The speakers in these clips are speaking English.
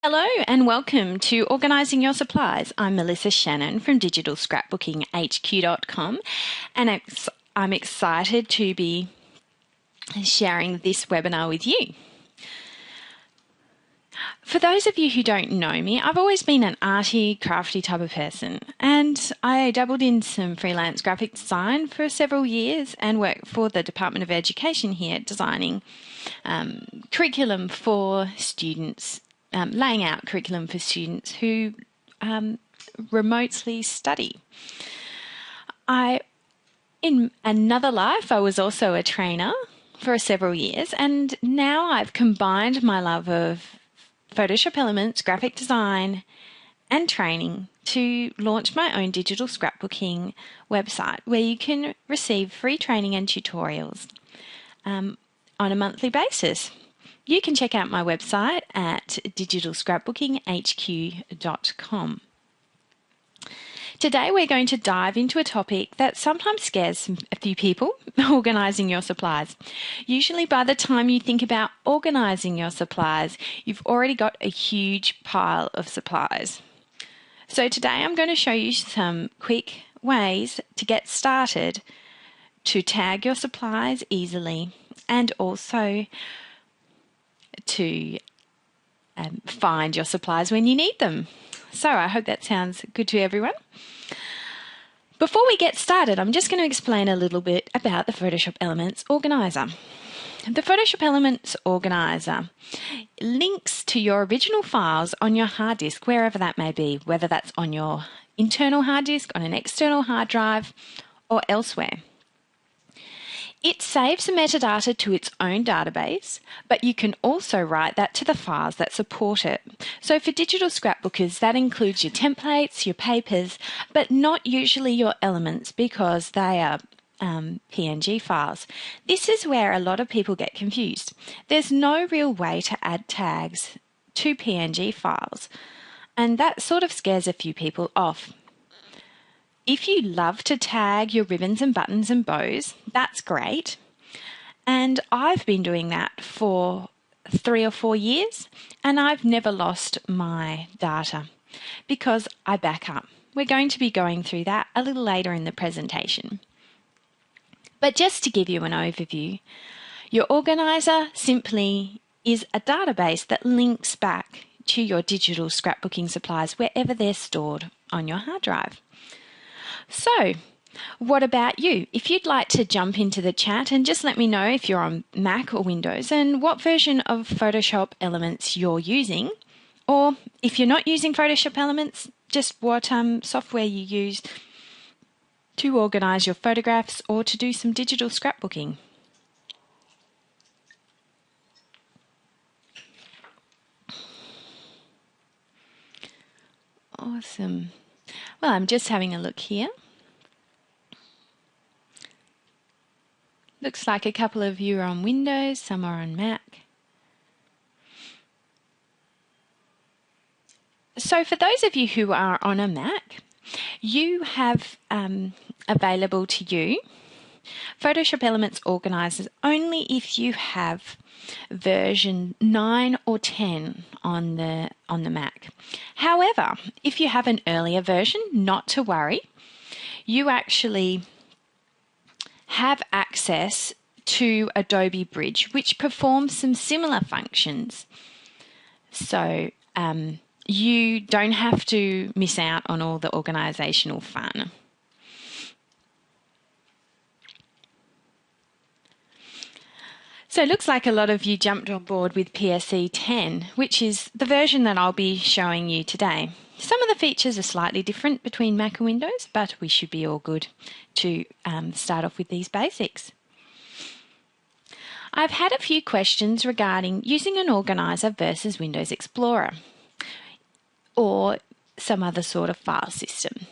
Hello and welcome to Organising Your Supplies. I'm Melissa Shannon from digitalscrapbookinghq.com and I'm excited to be sharing this webinar with you. For those of you who don't know me, I've always been an arty, crafty type of person, and I dabbled in some freelance graphic design for several years and worked for the Department of Education here designing curriculum for students, laying out curriculum for students who remotely study. In another life, I was also a trainer for several years, and now I've combined my love of Photoshop elements, graphic design, and training to launch my own digital scrapbooking website where you can receive free training and tutorials on a monthly basis. You can check out my website at digitalscrapbookinghq.com. Today we're going to dive into a topic that sometimes scares a few people, organising your supplies. Usually by the time you think about organising your supplies, you've already got a huge pile of supplies. So today I'm going to show you some quick ways to get started to tag your supplies easily and also to find your supplies when you need them. So I hope that sounds good to everyone. Before we get started, I'm just going to explain a little bit about the Photoshop Elements Organizer. The Photoshop Elements Organizer links to your original files on your hard disk, wherever that may be, whether that's on your internal hard disk, on an external hard drive, or elsewhere. It saves the metadata to its own database, but you can also write that to the files that support it. So for digital scrapbookers, that includes your templates, your papers, but not usually your elements because they are PNG files. This is where a lot of people get confused. There's no real way to add tags to PNG files, and that sort of scares a few people off. If you love to tag your ribbons and buttons and bows, that's great. And I've been doing that for 3 or 4 years, and I've never lost my data because I back up. We're going to be going through that a little later in the presentation. But just to give you an overview, your organizer simply is a database that links back to your digital scrapbooking supplies wherever they're stored on your hard drive. So, what about you? If you'd like to jump into the chat and just let me know if you're on Mac or Windows and what version of Photoshop Elements you're using, or if you're not using Photoshop Elements, just what software you use to organise your photographs or to do some digital scrapbooking. Awesome. Well, I'm just having a look here. Looks like a couple of you are on Windows, some are on Mac. So for those of you who are on a Mac, you have available to you Photoshop Elements Organizers only if you have version 9 or 10 on the Mac. However, if you have an earlier version, not to worry. You actually have access to Adobe Bridge, which performs some similar functions. So you don't have to miss out on all the organisational fun. So it looks like a lot of you jumped on board with PSE 10, which is the version that I'll be showing you today. Some of the features are slightly different between Mac and Windows, but we should be all good to start off with these basics. I've had a few questions regarding using an organiser versus Windows Explorer or some other sort of file system.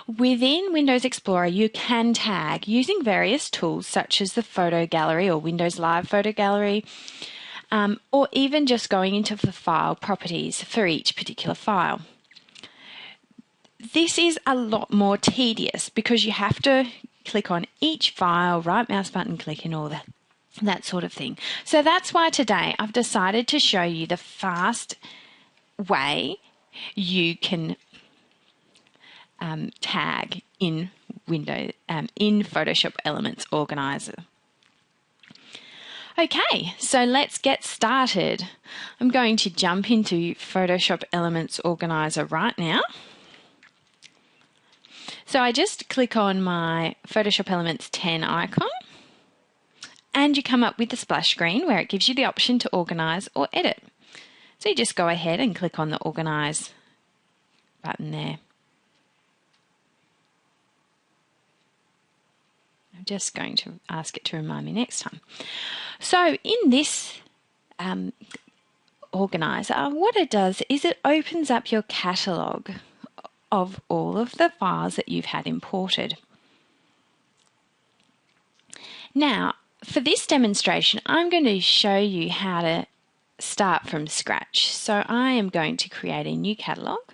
Within Windows Explorer, you can tag using various tools such as the Photo Gallery or Windows Live Photo Gallery, or even just going into the file properties for each particular file. This is a lot more tedious because you have to click on each file, right mouse button click and all that sort of thing. So that's why today I've decided to show you the fast way you can tag in in Photoshop Elements Organizer. Okay, so let's get started. I'm going to jump into Photoshop Elements Organizer right now. So I just click on my Photoshop Elements 10 icon, and you come up with the splash screen where it gives you the option to organise or edit. So you just go ahead and click on the Organise button there. I'm just going to ask it to remind me next time. So in this organizer, what it does is it opens up your catalogue of all of the files that you've had imported. Now, for this demonstration, I'm going to show you how to start from scratch. So I am going to create a new catalogue.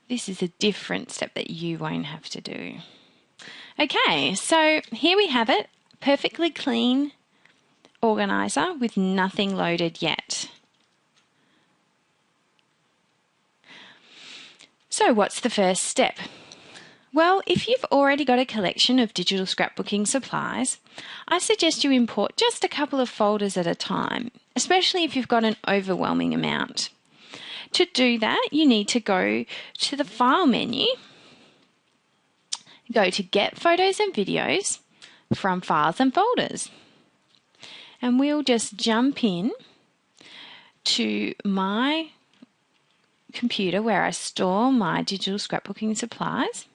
This is a different step that you won't have to do. Okay, so here we have it, perfectly clean organizer with nothing loaded yet. So what's the first step? Well, if you've already got a collection of digital scrapbooking supplies, I suggest you import just a couple of folders at a time, especially if you've got an overwhelming amount. To do that, you need to go to the File menu, go to Get Photos and Videos from Files and Folders. And we'll just jump in to my computer where I store my digital scrapbooking supplies.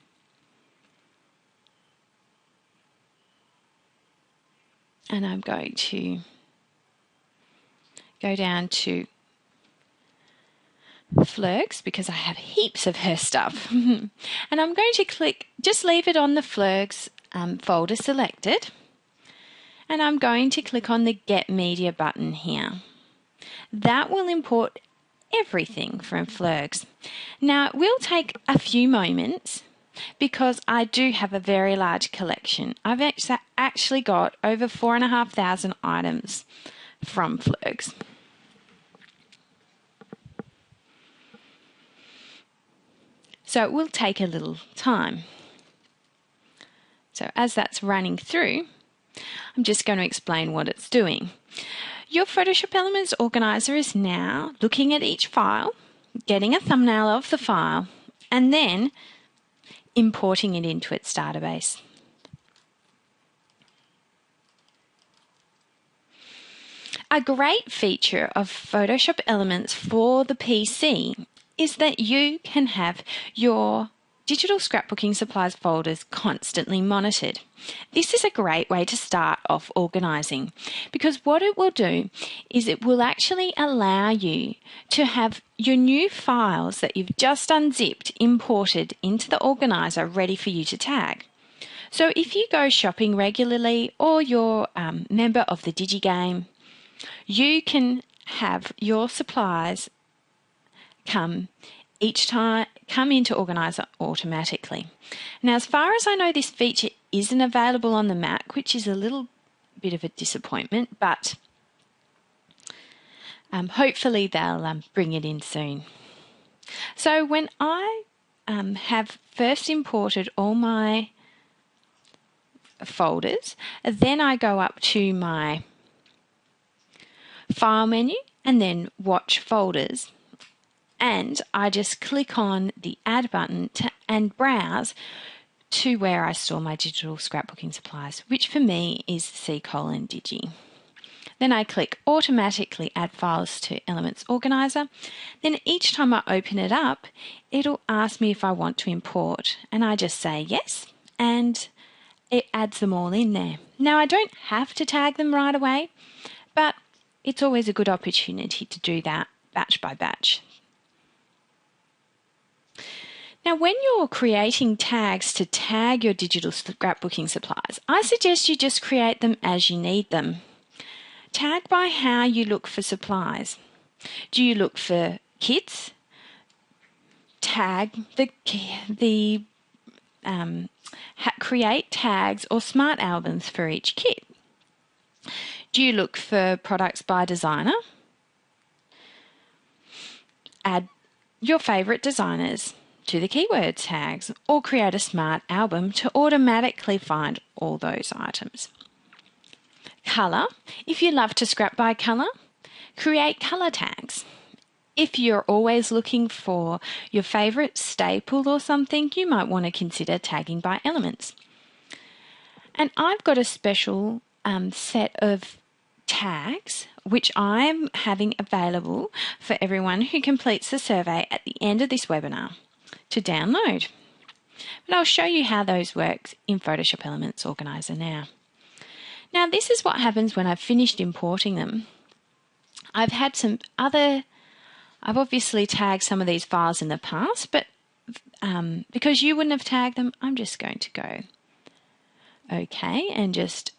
And I'm going to go down to Flirgs because I have heaps of her stuff. And I'm going to click, just leave it on the Flirgs folder selected. And I'm going to click on the Get Media button here. That will import everything from Flirgs. Now, it will take a few moments because I do have a very large collection. I've actually got over 4,500 items from Flirgs. So it will take a little time. So as that's running through, I'm just going to explain what it's doing. Your Photoshop Elements Organizer is now looking at each file, getting a thumbnail of the file, and then importing it into its database. A great feature of Photoshop Elements for the PC is that you can have your digital scrapbooking supplies folders constantly monitored. This is a great way to start off organising because what it will do is it will actually allow you to have your new files that you've just unzipped imported into the organiser ready for you to tag. So if you go shopping regularly or you're a member of the DigiGame, you can have your supplies come into Organizer automatically. Now, as far as I know, this feature isn't available on the Mac, which is a little bit of a disappointment, but hopefully they'll bring it in soon. So when I have first imported all my folders, then I go up to my File menu and then Watch Folders. And I just click on the Add button and browse to where I store my digital scrapbooking supplies, which for me is C:\Digi. Then I click Automatically Add Files to Elements Organizer. Then each time I open it up, it'll ask me if I want to import, and I just say yes, and it adds them all in there. Now, I don't have to tag them right away, but it's always a good opportunity to do that batch by batch. Now, when you're creating tags to tag your digital scrapbooking supplies, I suggest you just create them as you need them. Tag by how you look for supplies. Do you look for kits? Tag create tags or smart albums for each kit. Do you look for products by designer? Add your favourite designers to the keyword tags or create a smart album to automatically find all those items. Colour. If you love to scrap by colour, create colour tags. If you're always looking for your favourite staple or something, you might want to consider tagging by elements. And I've got a special set of tags which I'm having available for everyone who completes the survey at the end of this webinar to download. But I'll show you how those work in Photoshop Elements Organizer now. Now this is what happens when I've finished importing them. I've obviously tagged some of these files in the past, but because you wouldn't have tagged them, I'm just going to go OK and just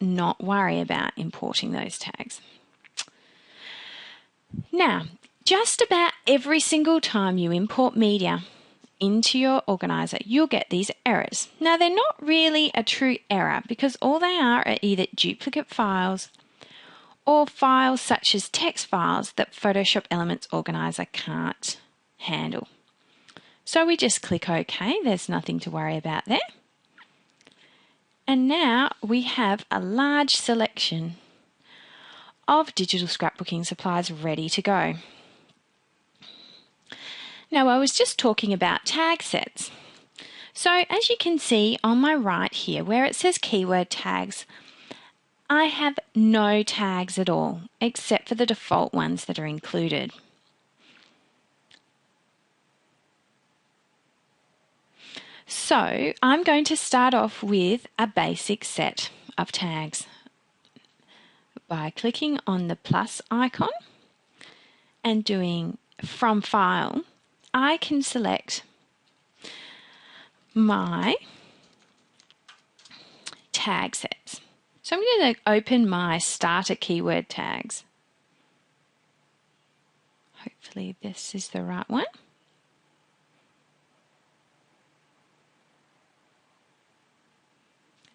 not worry about importing those tags. Now, just about every single time you import media into your organizer, you'll get these errors. Now, they're not really a true error because all they are either duplicate files or files such as text files that Photoshop Elements Organizer can't handle. So we just click OK, there's nothing to worry about there. And now we have a large selection of digital scrapbooking supplies ready to go. Now I was just talking about tag sets. So as you can see on my right here where it says keyword tags, I have no tags at all, except for the default ones that are included. So I'm going to start off with a basic set of tags by clicking on the plus icon and doing from file. I can select my tag sets. So I'm going to open my starter keyword tags. Hopefully this is the right one.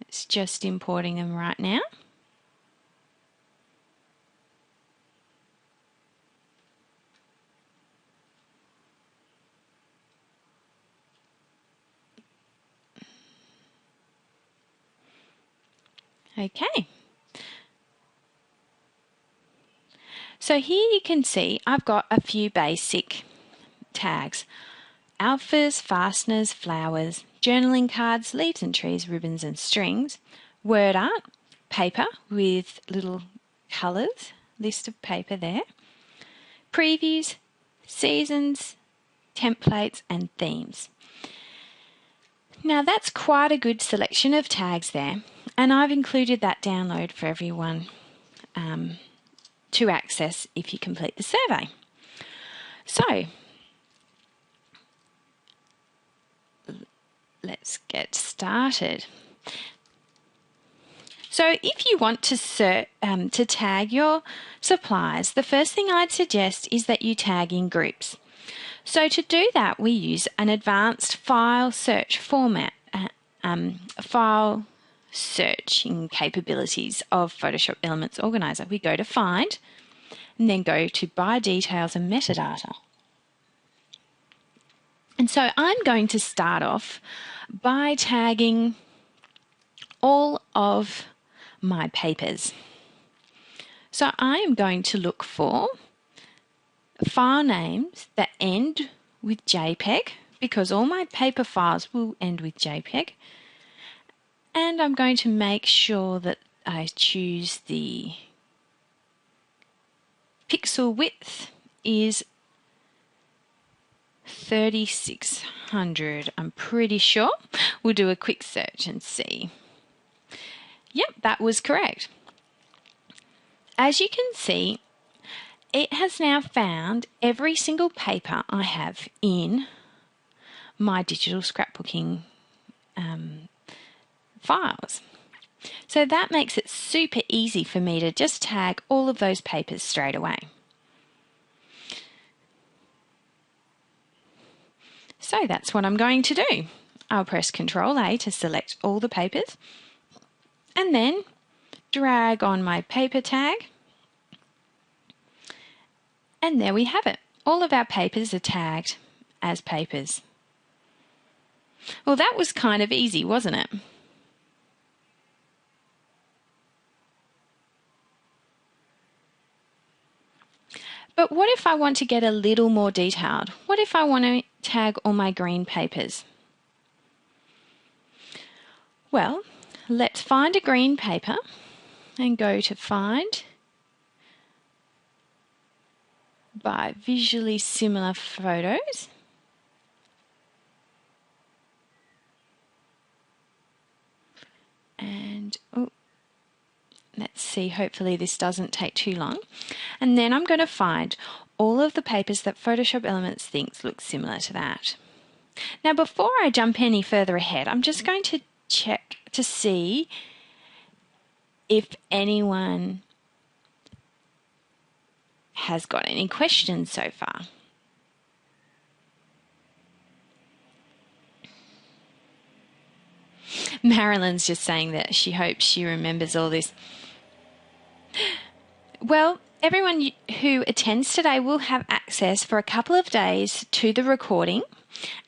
It's just importing them right now. Okay. So here you can see I've got a few basic tags. Alphas, fasteners, flowers, journaling cards, leaves and trees, ribbons and strings, word art, paper with little colours, list of paper there, previews, seasons, templates and themes. Now that's quite a good selection of tags there, and I've included that download for everyone to access if you complete the survey. So let's get started. So if you want to tag your supplies, the first thing I'd suggest is that you tag in groups. So to do that, we use an advanced file search format, file searching capabilities of Photoshop Elements Organizer. We go to Find and then go to By Details and Metadata. And so I'm going to start off by tagging all of my papers. So I am going to look for file names that end with JPEG because all my paper files will end with JPEG. And I'm going to make sure that I choose the pixel width is 3600. I'm pretty sure. We'll do a quick search and see. Yep, that was correct. As you can see, it has now found every single paper I have in my digital scrapbooking files. So that makes it super easy for me to just tag all of those papers straight away. So that's what I'm going to do. I'll press Ctrl A to select all the papers and then drag on my paper tag, and there we have it. All of our papers are tagged as papers. Well, that was kind of easy, wasn't it? But what if I want to get a little more detailed? What if I want to tag all my green papers? Well, let's find a green paper and go to Find by Visually Similar Photos. And let's see, hopefully this doesn't take too long. And then I'm going to find all of the papers that Photoshop Elements thinks look similar to that. Now, before I jump any further ahead, I'm just going to check to see if anyone has got any questions so far. Marilyn's just saying that she hopes she remembers all this. Well, everyone who attends today will have access for a couple of days to the recording,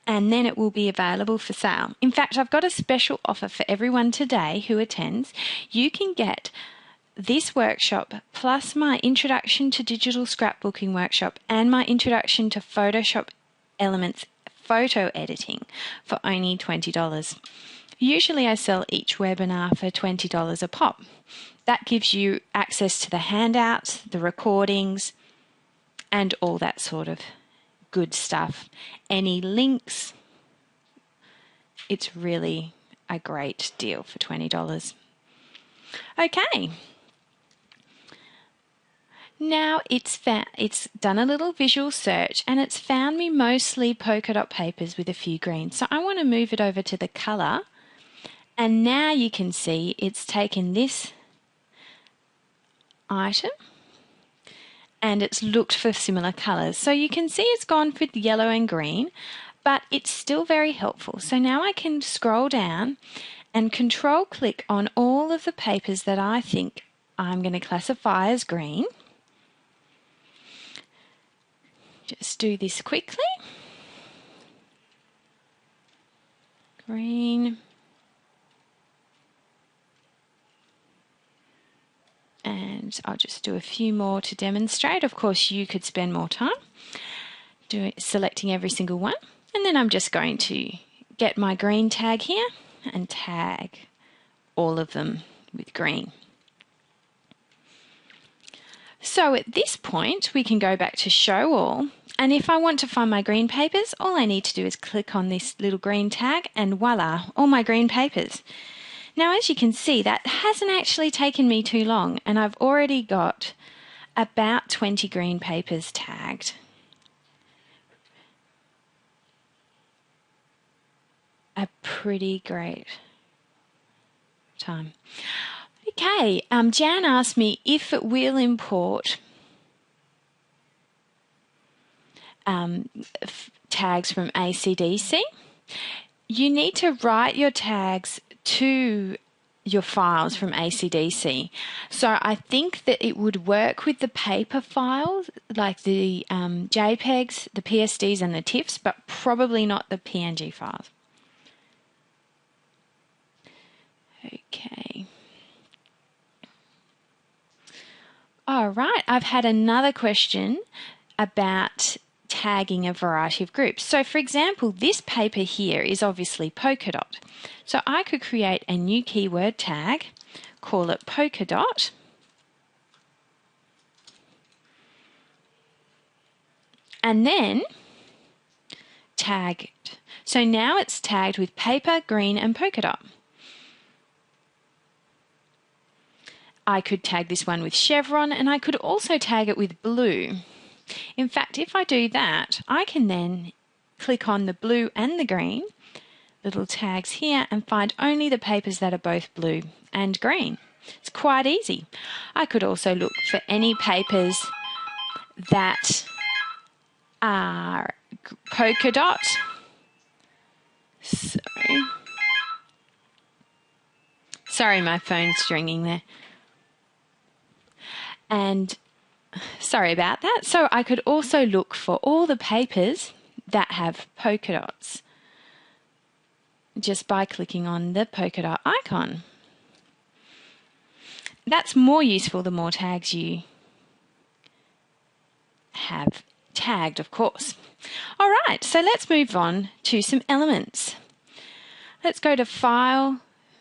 and then it will be available for sale. In fact, I've got a special offer for everyone today who attends. You can get this workshop plus my Introduction to Digital Scrapbooking workshop and my Introduction to Photoshop Elements photo editing for only $20. Usually I sell each webinar for $20 a pop. That gives you access to the handouts, the recordings, and all that sort of good stuff. Any links. It's really a great deal for $20. Okay. Now it's done a little visual search and it's found me mostly polka dot papers with a few greens. So I want to move it over to the colour, and now you can see it's taken this item and it's looked for similar colours. So you can see it's gone for yellow and green, but it's still very helpful. So now I can scroll down and control click on all of the papers that I think I'm going to classify as green. Just do this quickly. Green. And I'll just do a few more to demonstrate. Of course, you could spend more time selecting every single one. And then I'm just going to get my green tag here and tag all of them with green. So at this point, we can go back to Show All. And if I want to find my green papers, all I need to do is click on this little green tag and voila, all my green papers. Now, as you can see, that hasn't actually taken me too long, and I've already got about 20 green papers tagged. A pretty great time. Okay, Jan asked me if it will import tags from ACDC. You need to write your tags to your files from ACDC. So I think that it would work with the paper files, like the JPEGs, the PSDs and the TIFFs, but probably not the PNG files. Okay. All right, I've had another question about tagging a variety of groups. So for example, this paper here is obviously polka dot. So I could create a new keyword tag, call it polka dot, and then tag it. So now it's tagged with paper, green and polka dot. I could tag this one with chevron, and I could also tag it with blue. In fact, if I do that, I can then click on the blue and the green little tags here and find only the papers that are both blue and green. It's quite easy. I could also look for any papers that are polka dot. Sorry, my phone's ringing there. And sorry about that. So I could also look for all the papers that have polka dots just by clicking on the polka dot icon. That's more useful the more tags you have tagged, of course. All right, so let's move on to some elements. Let's go to File,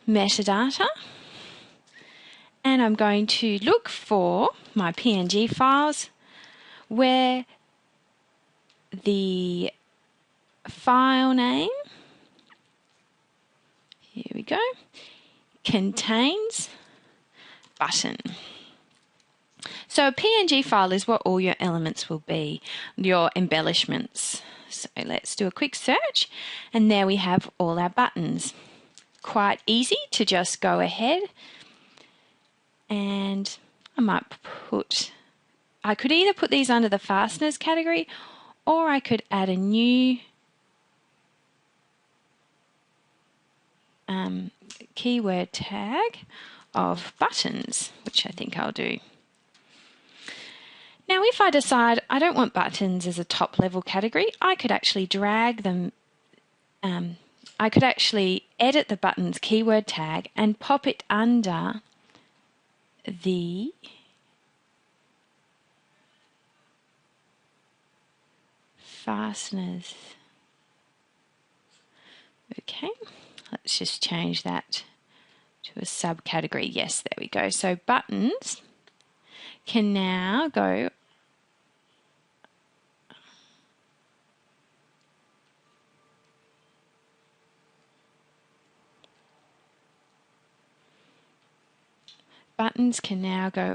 Metadata, and I'm going to look for my PNG files where the file name, here we go, contains button. So a PNG file is what all your elements will be, your embellishments. So let's do a quick search, and there we have all our buttons. Quite easy to just go ahead, and I could either put these under the fasteners category, or I could add a new keyword tag of buttons, which I think I'll do. Now, if I decide I don't want buttons as a top level category, I could actually drag them, I could actually edit the buttons keyword tag and pop it under the fasteners. Okay, let's just change that to a subcategory. Yes, there we go. So buttons can now go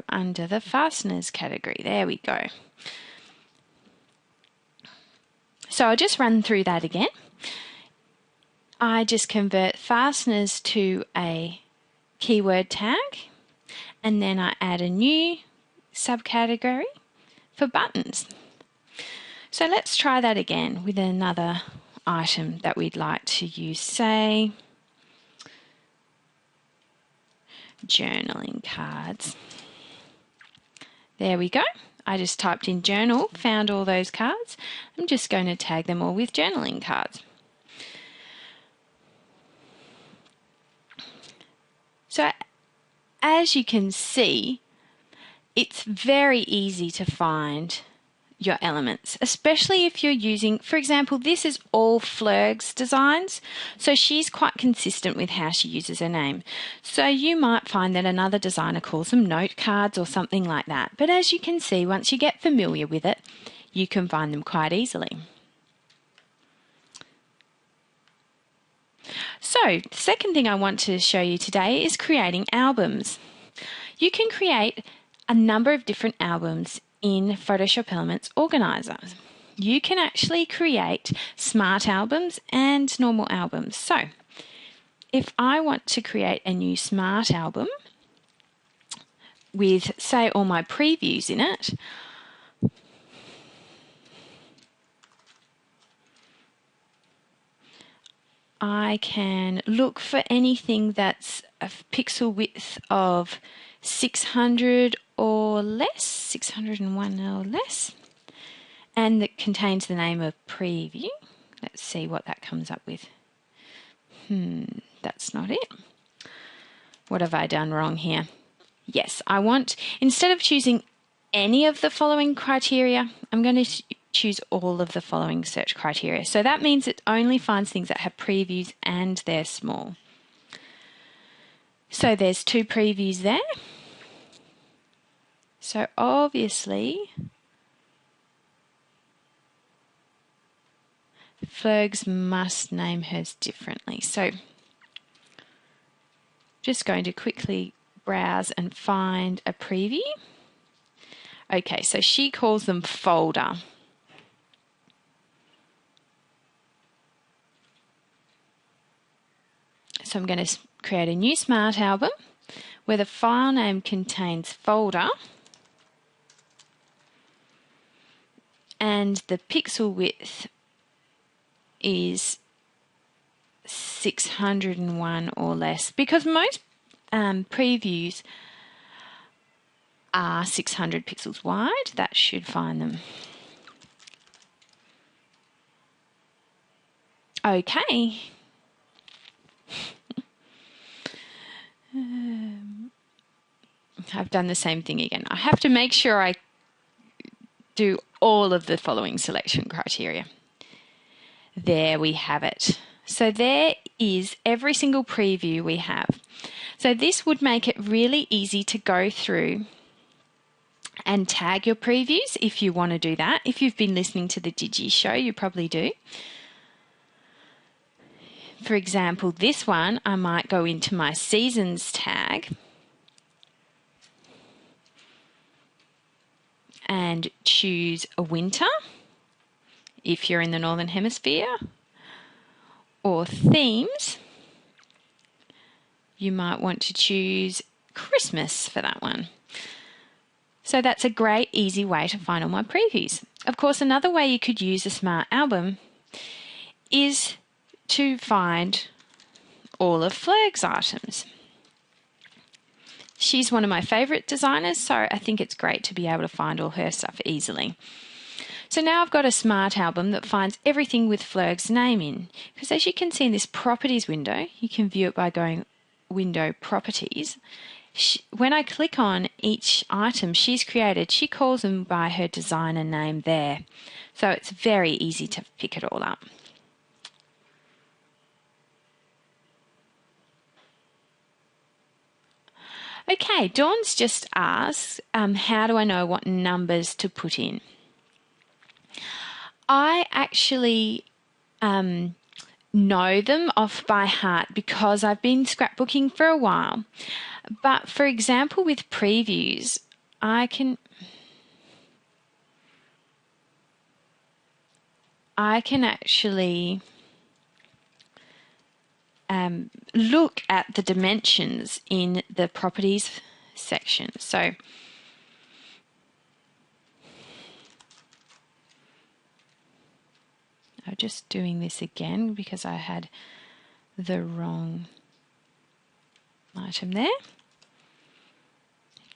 under the fasteners category. There we go. So I'll just run through that again. I just convert fasteners to a keyword tag, and then I add a new subcategory for buttons. So let's try that again with another item that we'd like to use, say journaling cards. There we go. I just typed in journal, found all those cards. I'm just going to tag them all with journaling cards. So as you can see, it's very easy to find your elements, especially if you're using, for example, this is all Flurg's designs, so she's quite consistent with how she uses her name. So you might find that another designer calls them note cards or something like that. But as you can see, once you get familiar with it, you can find them quite easily. So the second thing I want to show you today is creating albums. You can create a number of different albums in Photoshop Elements Organizer. You can actually create smart albums and normal albums. So if I want to create a new smart album with, say, all my previews in it, I can look for anything that's a pixel width of 600 or less, 601 or less, and that contains the name of preview. Let's see what that comes up with. That's not it. What have I done wrong here? Yes, I want, instead of choosing any of the following criteria, I'm going to choose all of the following search criteria. So that means it only finds things that have previews and they're small. So there's 2 previews there. So obviously, Flurgs must name hers differently. So just going to quickly browse and find a preview. Okay, so she calls them folder. So I'm going to create a new smart album where the file name contains folder and the pixel width is 601 or less, because most previews are 600 pixels wide. That should find them. Okay. I've done the same thing again. I have to make sure I do all of the following selection criteria. There we have it. So there is every single preview we have. So this would make it really easy to go through and tag your previews if you want to do that. If you've been listening to the Digi show, you probably do. For example, this one, I might go into my seasons tag and choose a winter if you're in the Northern Hemisphere, or themes. You might want to choose Christmas for that one. So that's a great, easy way to find all my previews. Of course, another way you could use a smart album is to find all of Flirg's items. She's one of my favourite designers, so I think it's great to be able to find all her stuff easily. So now I've got a smart album that finds everything with Flirg's name in, because as you can see in this properties window, you can view it by going window properties. When I click on each item she's created, she calls them by her designer name there. So it's very easy to pick it all up. Okay, Dawn's just asked, how do I know what numbers to put in? I actually know them off by heart because I've been scrapbooking for a while. But for example, with previews, I can actually look at the dimensions in the properties section. So I'm just doing this again because I had the wrong item there.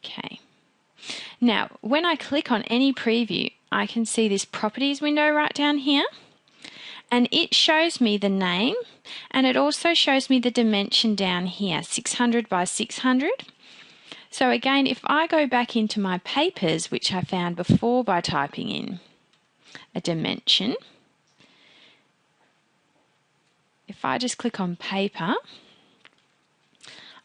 Okay. Now, when I click on any preview, I can see this properties window right down here, and it shows me the name, and it also shows me the dimension down here, 600 by 600. So again, if I go back into my papers, which I found before by typing in a dimension, if I just click on paper,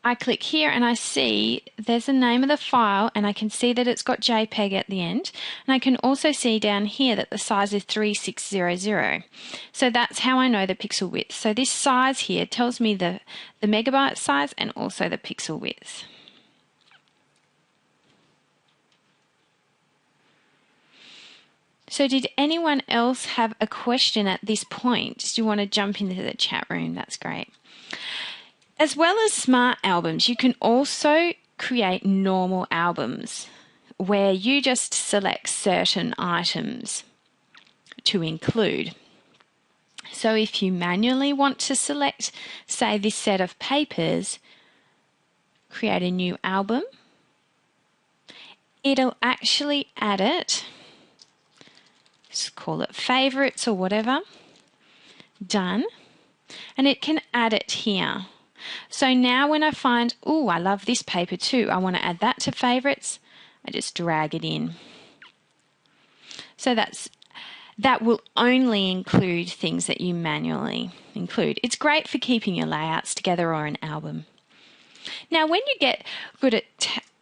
I click here and I see there's the name of the file, and I can see that it's got JPEG at the end, and I can also see down here that the size is 3600. So that's how I know the pixel width. So this size here tells me the megabyte size and also the pixel width. So did anyone else have a question at this point? Do you want to jump into the chat room? That's great. As well as smart albums, you can also create normal albums where you just select certain items to include. So if you manually want to select, say, this set of papers, create a new album, it'll actually add it. Just call it favorites or whatever. Done. And it can add it here. So now when I find, oh, I love this paper too, I want to add that to favorites, I just drag it in. So that will only include things that you manually include. It's great for keeping your layouts together or an album. Now when you get good at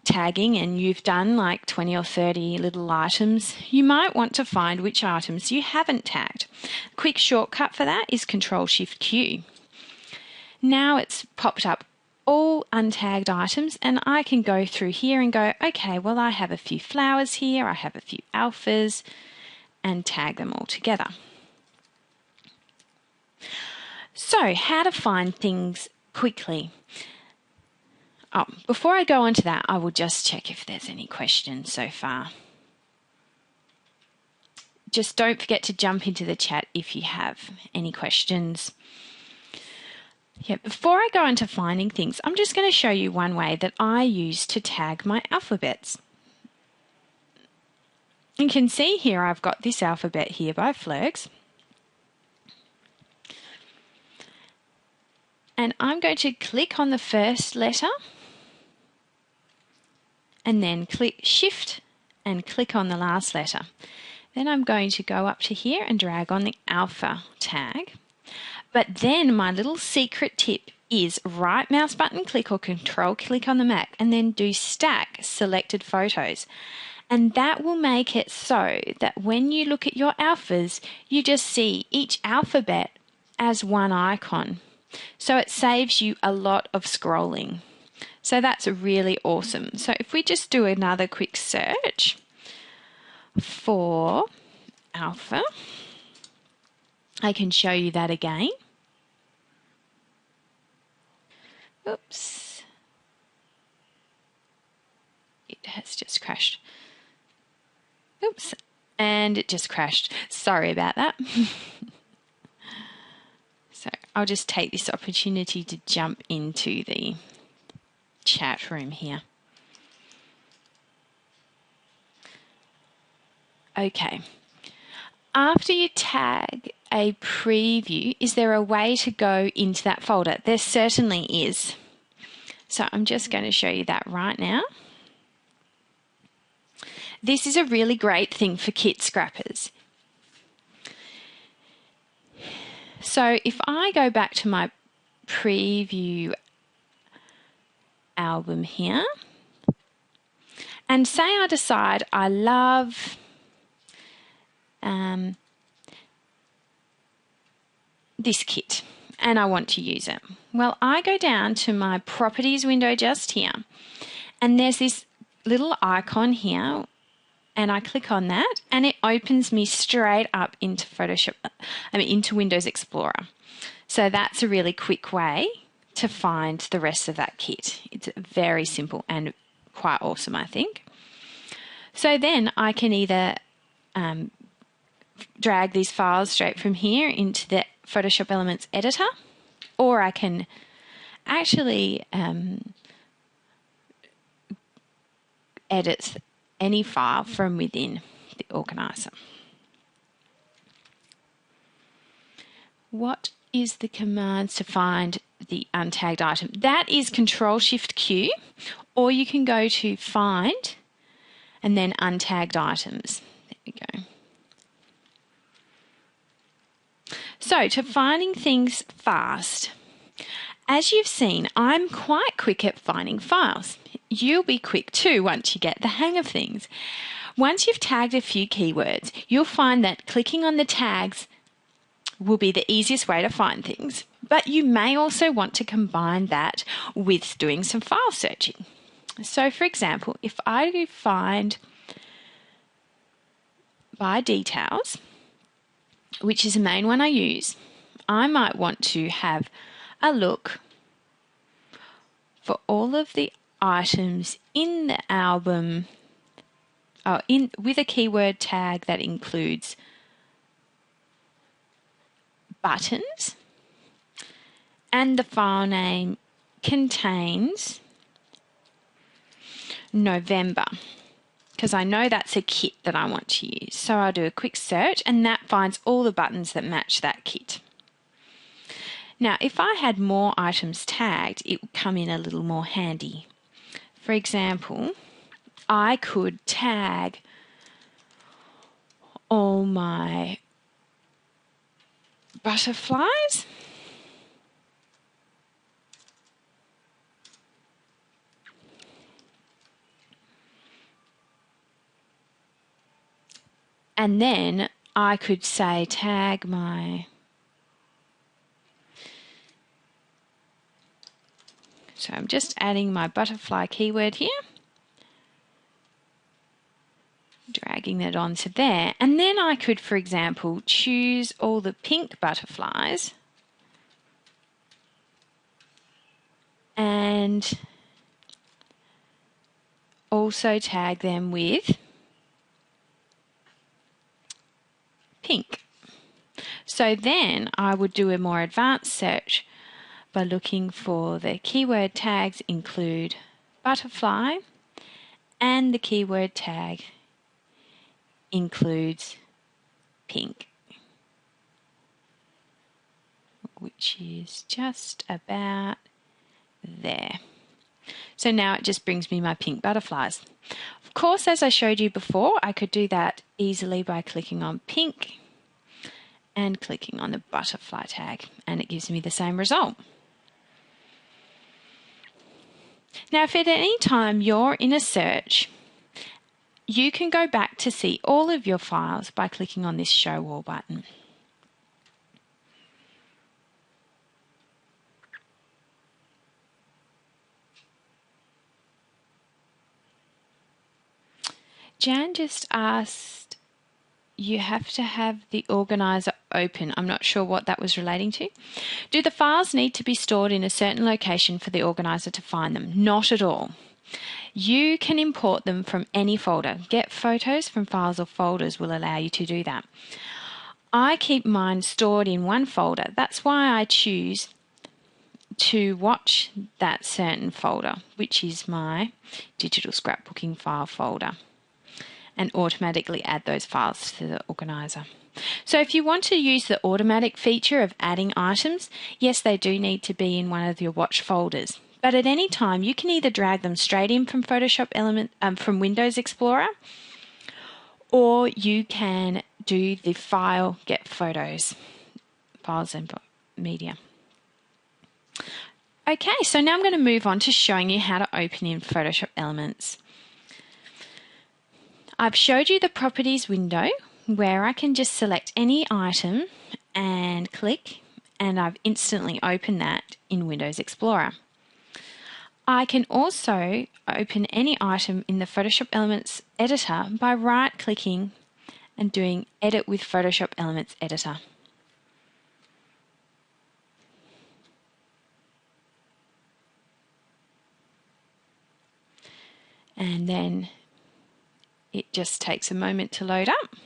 tagging and you've done like 20 or 30 little items, you might want to find which items you haven't tagged. A quick shortcut for that is Control-Shift-Q. Now it's popped up all untagged items, and I can go through here and go, okay, well, I have a few flowers here, I have a few alphas, and tag them all together. So how to find things quickly. Oh, before I go on to that, I will just check if there's any questions so far. Just don't forget to jump into the chat if you have any questions. Yeah, before I go into finding things, I'm just going to show you one way that I use to tag my alphabets. You can see here I've got this alphabet here by Flerks. And I'm going to click on the first letter and then click Shift and click on the last letter. Then I'm going to go up to here and drag on the alpha tag. But then my little secret tip is right mouse button click or control click on the Mac and then do stack selected photos. And that will make it so that when you look at your alphas, you just see each alphabet as one icon. So it saves you a lot of scrolling. So that's really awesome. So if we just do another quick search for alpha, I can show you that again. Oops. It has just crashed. Oops. And it just crashed. Sorry about that. So I'll just take this opportunity to jump into the chat room here. Okay. After you tag a preview, is there a way to go into that folder? There certainly is. So I'm just going to show you that right now. This is a really great thing for kit scrappers. So if I go back to my preview album here, and say I decide I love this kit and I want to use it. Well, I go down to my properties window just here, and there's this little icon here, and I click on that and it opens me straight up into into Windows Explorer. So that's a really quick way to find the rest of that kit. It's very simple and quite awesome, I think. So then I can either drag these files straight from here into the Photoshop Elements editor, or I can actually edit any file from within the organizer. What is the commands to find the untagged item? That is Control-Shift-Q, or you can go to Find and then Untagged Items. There we go. So, to finding things fast. As you've seen, I'm quite quick at finding files. You'll be quick too once you get the hang of things. Once you've tagged a few keywords, you'll find that clicking on the tags will be the easiest way to find things. But you may also want to combine that with doing some file searching. So, for example, if I do find by details, which is the main one I use, I might want to have a look for all of the items in the album with a keyword tag that includes buttons, and the file name contains November, because I know that's a kit that I want to use. So I'll do a quick search and that finds all the buttons that match that kit. Now, if I had more items tagged, it would come in a little more handy. For example, I could tag all my butterflies. And then I could say tag my... So I'm just adding my butterfly keyword here, dragging that onto there, and then I could, for example, choose all the pink butterflies and also tag them with pink. So then I would do a more advanced search by looking for the keyword tags include butterfly and the keyword tag includes pink, which is just about there. So now it just brings me my pink butterflies. Of course, as I showed you before, I could do that easily by clicking on pink and clicking on the butterfly tag, and it gives me the same result. Now, if at any time you're in a search, you can go back to see all of your files by clicking on this Show All button. Jan just asked, you have to have the organizer open. I'm not sure what that was relating to. Do the files need to be stored in a certain location for the organizer to find them? Not at all. You can import them from any folder. Get photos from files or folders will allow you to do that. I keep mine stored in one folder. That's why I choose to watch that certain folder, which is my digital scrapbooking file folder, and automatically add those files to the organizer. So if you want to use the automatic feature of adding items, yes, they do need to be in one of your watch folders. But at any time, you can either drag them straight in from from Windows Explorer, or you can do the file get photos, files and media. Okay, so now I'm going to move on to showing you how to open in Photoshop Elements. I've showed you the Properties window where I can just select any item and click, and I've instantly opened that in Windows Explorer. I can also open any item in the Photoshop Elements editor by right-clicking and doing Edit with Photoshop Elements Editor. And then it just takes a moment to load up.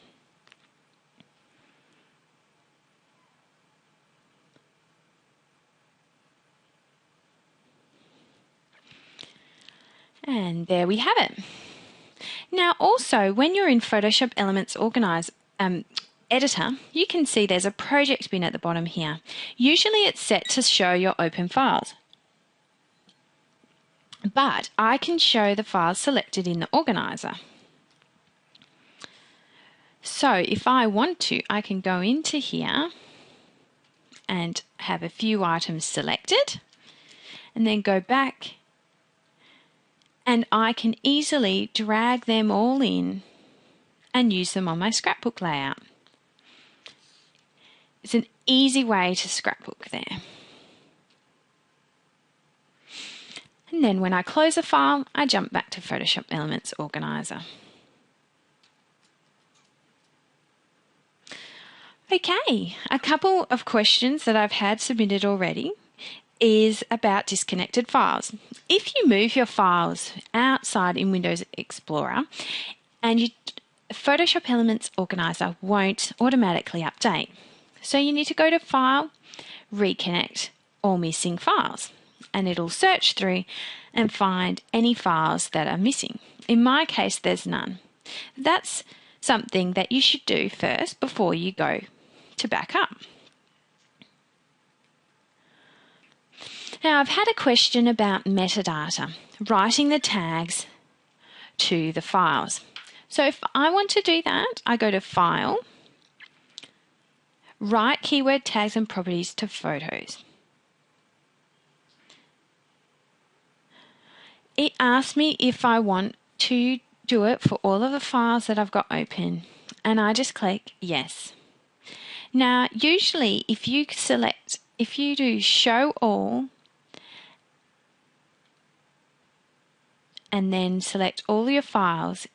And there we have it. Now also, when you're in Photoshop Elements Organize Editor, you can see there's a project bin at the bottom here. Usually it's set to show your open files, but I can show the files selected in the organizer. So if I want to, I can go into here and have a few items selected, and then go back, and I can easily drag them all in and use them on my scrapbook layout. It's an easy way to scrapbook there. And then when I close a file, I jump back to Photoshop Elements Organizer. Okay, a couple of questions that I've had submitted already is about disconnected files. If you move your files outside in Windows Explorer, and Photoshop Elements Organizer won't automatically update. So you need to go to File, Reconnect All Missing Files, and it'll search through and find any files that are missing. In my case, there's none. That's something that you should do first before you go to back up. Now, I've had a question about metadata, writing the tags to the files. So if I want to do that, I go to File, Write Keyword Tags and Properties to Photos. It asks me if I want to do it for all of the files that I've got open, and I just click Yes. Now, usually if you do Show All, and then select all your files,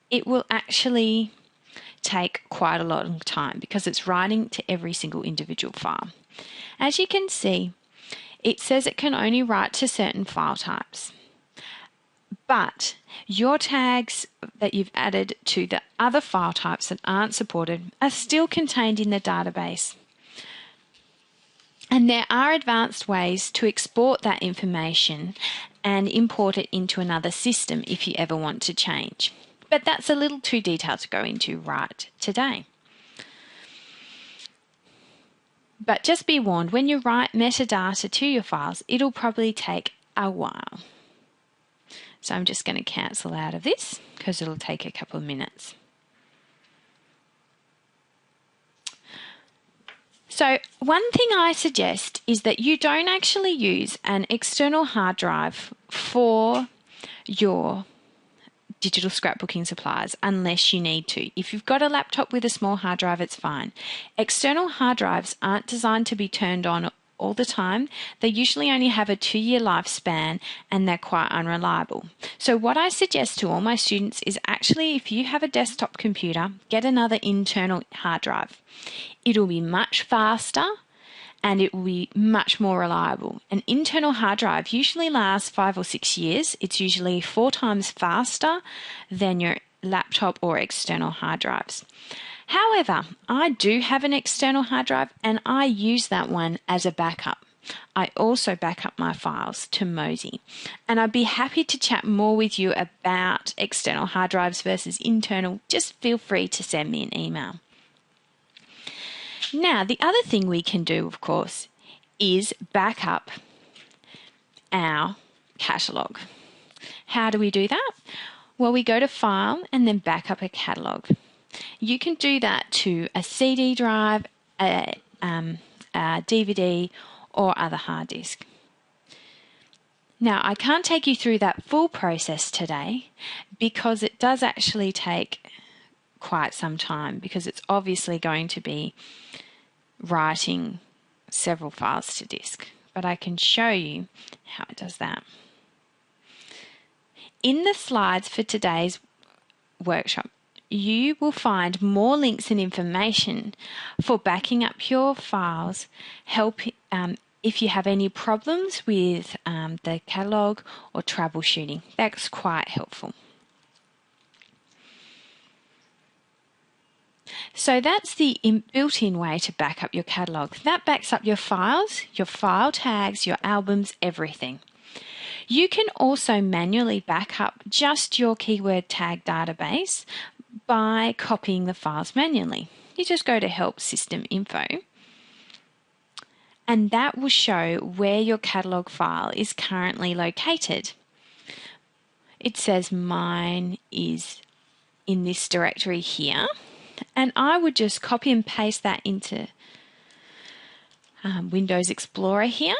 it will actually take quite a lot of time because it's writing to every single individual file. As you can see, it says it can only write to certain file types, but your tags that you've added to the other file types that aren't supported are still contained in the database. And there are advanced ways to export that information and import it into another system if you ever want to change. but that's a little too detailed to go into right today. But just be warned, when you write metadata to your files, it'll probably take a while. So I'm just going to cancel out of this because it'll take a couple of minutes. So one thing I suggest is that you don't actually use an external hard drive for your digital scrapbooking supplies unless you need to. If you've got a laptop with a small hard drive, it's fine. External hard drives aren't designed to be turned on all the time. They usually only have a 2-year lifespan and they're quite unreliable. So what I suggest to all my students is actually, if you have a desktop computer, get another internal hard drive. It'll be much faster and it will be much more reliable. An internal hard drive usually lasts 5 or 6 years. It's usually 4 times faster than your laptop or external hard drives. However, I do have an external hard drive and I use that one as a backup. I also back up my files to Mozy, and I'd be happy to chat more with you about external hard drives versus internal. Just feel free to send me an email. Now, the other thing we can do, of course, is back up our catalogue. How do we do that? Well, we go to File and then back up a catalogue. You can do that to a CD drive, a DVD, or other hard disk. Now, I can't take you through that full process today because it does actually take quite some time, because it's obviously going to be writing several files to disk, but I can show you how it does that. In the slides for today's workshop, you will find more links and information for backing up your files, if you have any problems with the catalogue or troubleshooting. That's quite helpful. So that's the built-in way to back up your catalogue. That backs up your files, your file tags, your albums, everything. You can also manually back up just your keyword tag database by copying the files manually. You just go to Help System Info, and that will show where your catalogue file is currently located. It says mine is in this directory here, and I would just copy and paste that into Windows Explorer here.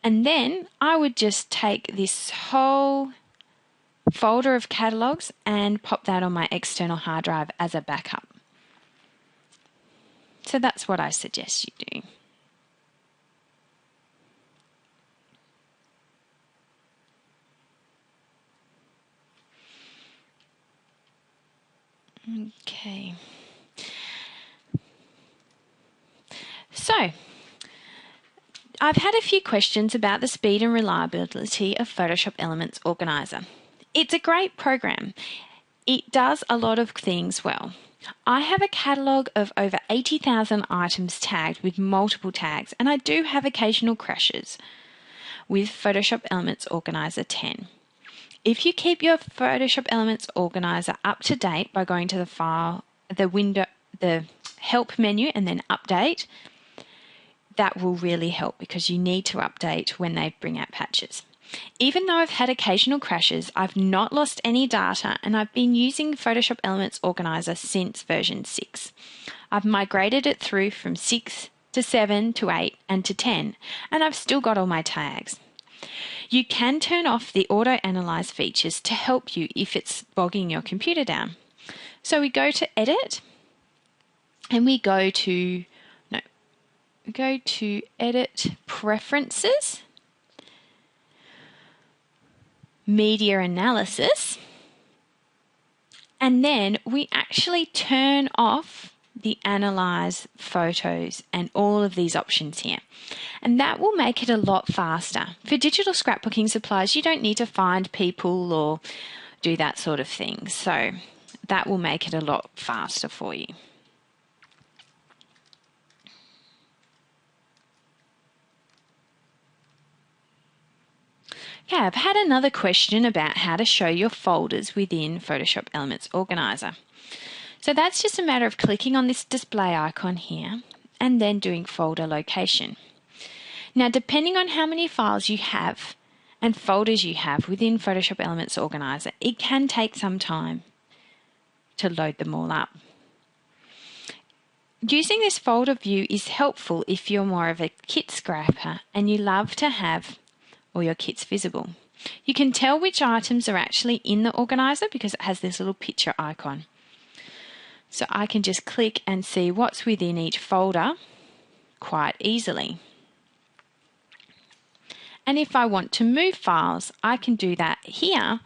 And then I would just take this whole folder of catalogues and pop that on my external hard drive as a backup. So that's what I suggest you do. Okay. So, I've had a few questions about the speed and reliability of Photoshop Elements Organizer. It's a great program. It does a lot of things well. I have a catalogue of over 80,000 items tagged with multiple tags, and I do have occasional crashes with Photoshop Elements Organizer 10. If you keep your Photoshop Elements Organizer up to date by going to the File, the Help menu and then Update, that will really help, because you need to update when they bring out patches. Even though I've had occasional crashes, I've not lost any data, and I've been using Photoshop Elements Organizer since version 6. I've migrated it through from 6 to 7 to 8 and to 10, and I've still got all my tags. You can turn off the auto analyze features to help you if it's bogging your computer down. So we go to Edit, and we go to Edit Preferences, Media Analysis, and then we actually turn off the Analyze Photos and all of these options here. And that will make it a lot faster. For digital scrapbooking supplies, you don't need to find people or do that sort of thing. So that will make it a lot faster for you. Okay, I've had another question about how to show your folders within Photoshop Elements Organizer. So that's just a matter of clicking on this display icon here and then doing folder location. Now, depending on how many files you have and folders you have within Photoshop Elements Organizer, it can take some time to load them all up. Using this folder view is helpful if you're more of a kit scrapper and you love to have all your kits visible. You can tell which items are actually in the organizer because it has this little picture icon. So I can just click and see what's within each folder quite easily. And if I want to move files, I can do that here,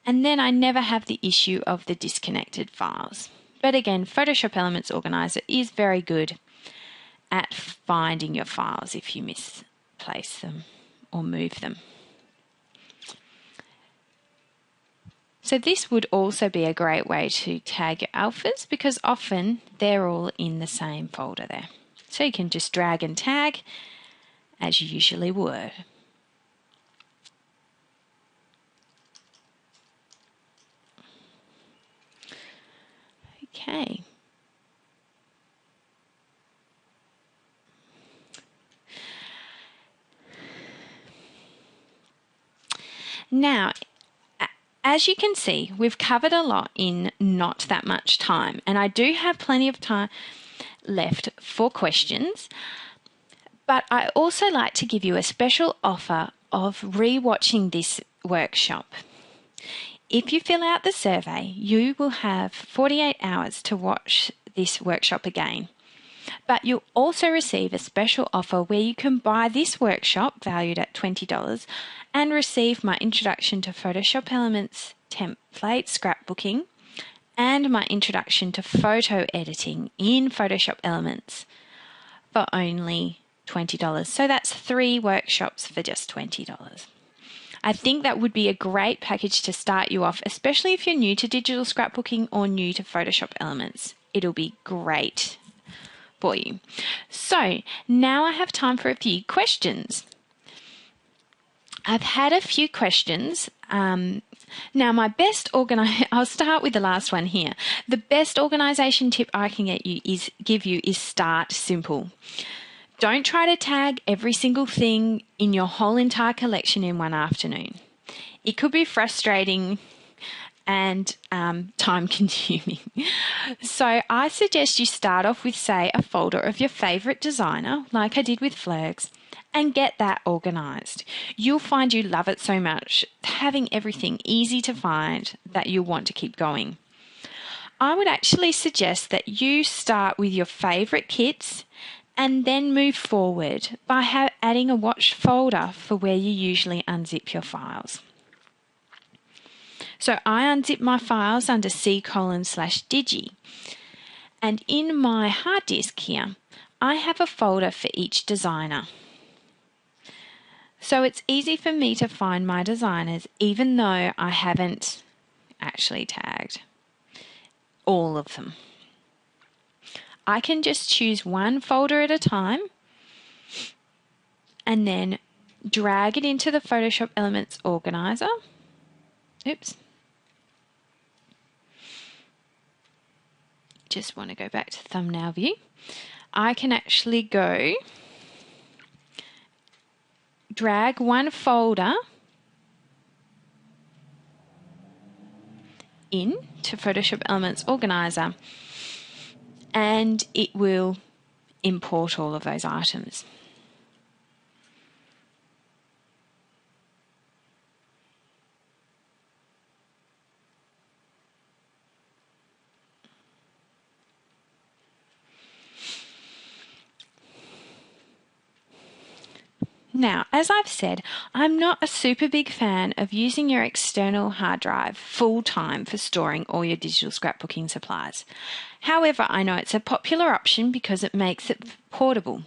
and then I never have the issue of the disconnected files. But again, Photoshop Elements Organizer is very good at finding your files if you misplace them or move them. So this would also be a great way to tag your alphas because often they're all in the same folder there. So you can just drag and tag as you usually would. Okay. Now, as you can see, we've covered a lot in not that much time, and I do have plenty of time left for questions, but I also like to give you a special offer of re-watching this workshop. If you fill out the survey, you will have 48 hours to watch this workshop again. But you'll also receive a special offer where you can buy this workshop valued at $20 and receive my Introduction to Photoshop Elements template scrapbooking and my Introduction to Photo Editing in Photoshop Elements for only $20. So that's 3 workshops for just $20. I think that would be a great package to start you off, especially if you're new to digital scrapbooking or new to Photoshop Elements. It'll be great for you. So now I have time for a few questions. I've had a few questions. Now my best I'll start with the last one here. The best organization tip I can give you is start simple. Don't try to tag every single thing in your whole entire collection in one afternoon. It could be frustrating and time consuming. So I suggest you start off with, say, a folder of your favorite designer, like I did with Flirgs, and get that organized. You'll find you love it so much, having everything easy to find, that you'll want to keep going. I would actually suggest that you start with your favorite kits and then move forward by adding a watch folder for where you usually unzip your files. So I unzip my files under C:/Digi, and in my hard disk here, I have a folder for each designer. So it's easy for me to find my designers even though I haven't actually tagged all of them. I can just choose one folder at a time and then drag it into the Photoshop Elements Organizer. Oops. Just want to go back to thumbnail view. I can actually go drag one folder into Photoshop Elements Organizer and it will import all of those items. Now, as I've said, I'm not a super big fan of using your external hard drive full time for storing all your digital scrapbooking supplies. However, I know it's a popular option because it makes it portable.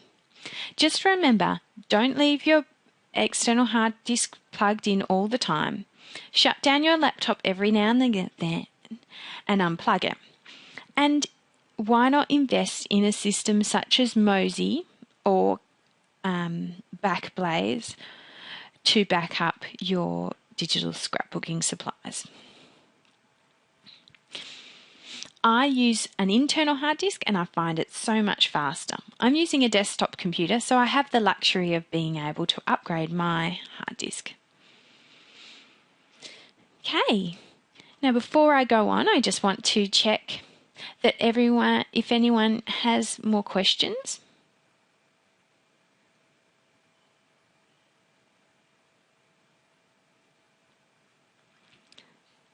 Just remember, don't leave your external hard disk plugged in all the time. Shut down your laptop every now and then and unplug it. And why not invest in a system such as Mozy or Backblaze to back up your digital scrapbooking supplies. I use an internal hard disk and I find it so much faster. I'm using a desktop computer, so I have the luxury of being able to upgrade my hard disk. Okay, now before I go on, I just want to check that if anyone has more questions.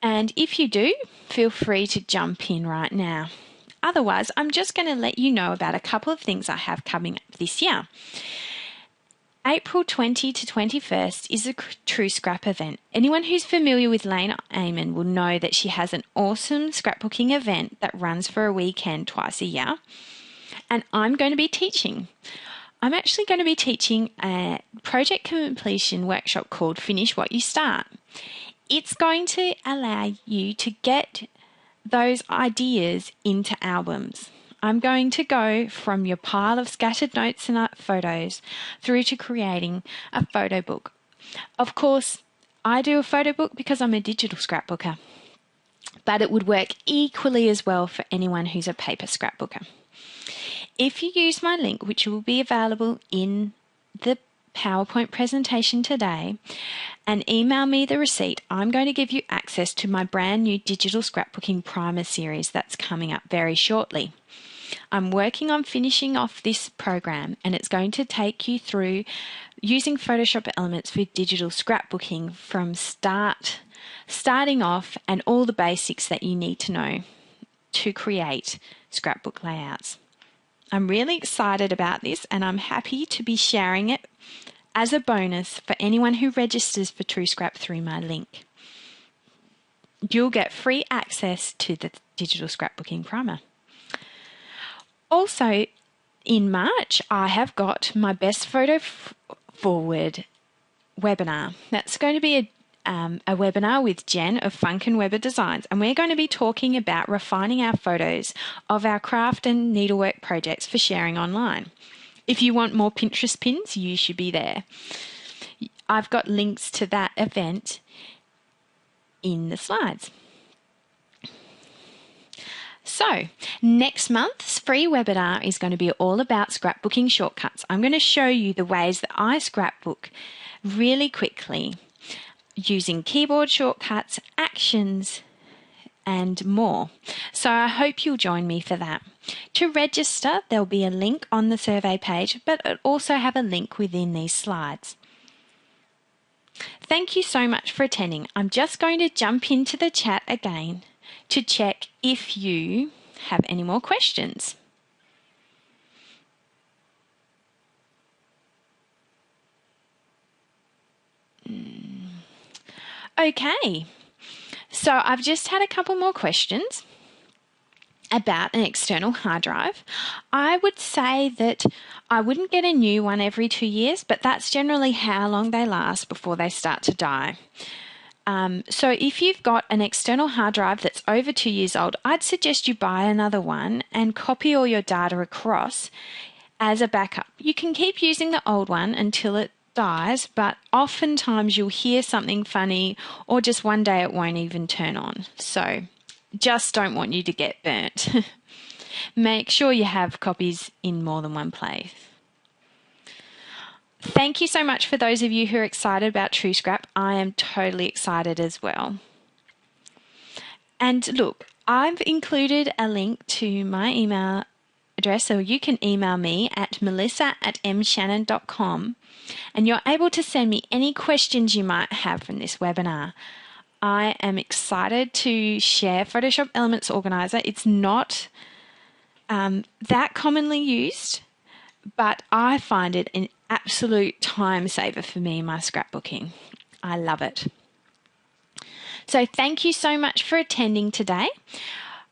And if you do, feel free to jump in right now. Otherwise, I'm just going to let you know about a couple of things I have coming up this year. April 20 to 21st is a True Scrap event. Anyone who's familiar with Lane Amon will know that she has an awesome scrapbooking event that runs for a weekend twice a year. And I'm going to be teaching. I'm actually going to be teaching a project completion workshop called Finish What You Start. It's going to allow you to get those ideas into albums. I'm going to go from your pile of scattered notes and photos through to creating a photo book. Of course, I do a photo book because I'm a digital scrapbooker, but it would work equally as well for anyone who's a paper scrapbooker. If you use my link, which will be available in the PowerPoint presentation today, and email me the receipt, I'm going to give you access to my brand new digital scrapbooking primer series that's coming up very shortly. I'm working on finishing off this program, and it's going to take you through using Photoshop Elements with digital scrapbooking from starting off, and all the basics that you need to know to create scrapbook layouts. I'm really excited about this, and I'm happy to be sharing it as a bonus for anyone who registers for TrueScrap through my link. You'll get free access to the digital scrapbooking primer. Also, in March, I have got my Best Photo Forward webinar. That's going to be a webinar with Jen of Funk and Weber Designs, and we're going to be talking about refining our photos of our craft and needlework projects for sharing online. If you want more Pinterest pins, you should be there. I've got links to that event in the slides. So, next month's free webinar is going to be all about scrapbooking shortcuts. I'm going to show you the ways that I scrapbook really quickly using keyboard shortcuts, actions, and more. So I hope you'll join me for that. To register, there'll be a link on the survey page, but it'll also have a link within these slides. Thank you so much for attending. I'm just going to jump into the chat again to check if you have any more questions. Okay, so I've just had a couple more questions about an external hard drive. I would say that I wouldn't get a new one every 2 years, but that's generally how long they last before they start to die. So if you've got an external hard drive that's over 2 years old, I'd suggest you buy another one and copy all your data across as a backup. You can keep using the old one until it dies, but oftentimes you'll hear something funny, or just one day it won't even turn on. So just don't want you to get burnt. Make sure you have copies in more than one place. Thank you so much for those of you who are excited about TrueScrap. I am totally excited as well. And look, I've included a link to my email address, so you can email me at melissa@mshannon.com, and you're able to send me any questions you might have from this webinar. I am excited to share Photoshop Elements Organizer. It's not that commonly used, but I find it an absolute time saver for me in my scrapbooking. I love it. So thank you so much for attending today.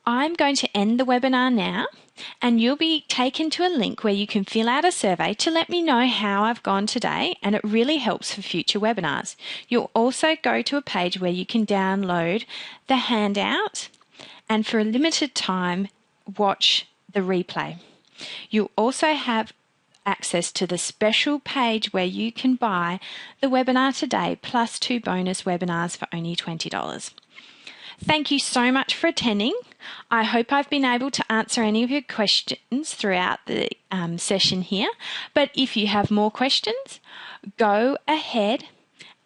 I'm going to end the webinar now, and you'll be taken to a link where you can fill out a survey to let me know how I've gone today, and it really helps for future webinars. You'll also go to a page where you can download the handout and for a limited time watch the replay. You'll also have access to the special page where you can buy the webinar today plus 2 bonus webinars for only $20. Thank you so much for attending. I hope I've been able to answer any of your questions throughout the session here, but if you have more questions, go ahead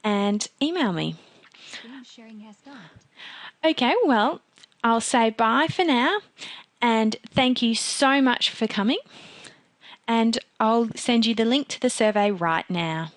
and email me. Screen sharing has stopped. Okay, well, I'll say bye for now, and thank you so much for coming, and I'll send you the link to the survey right now.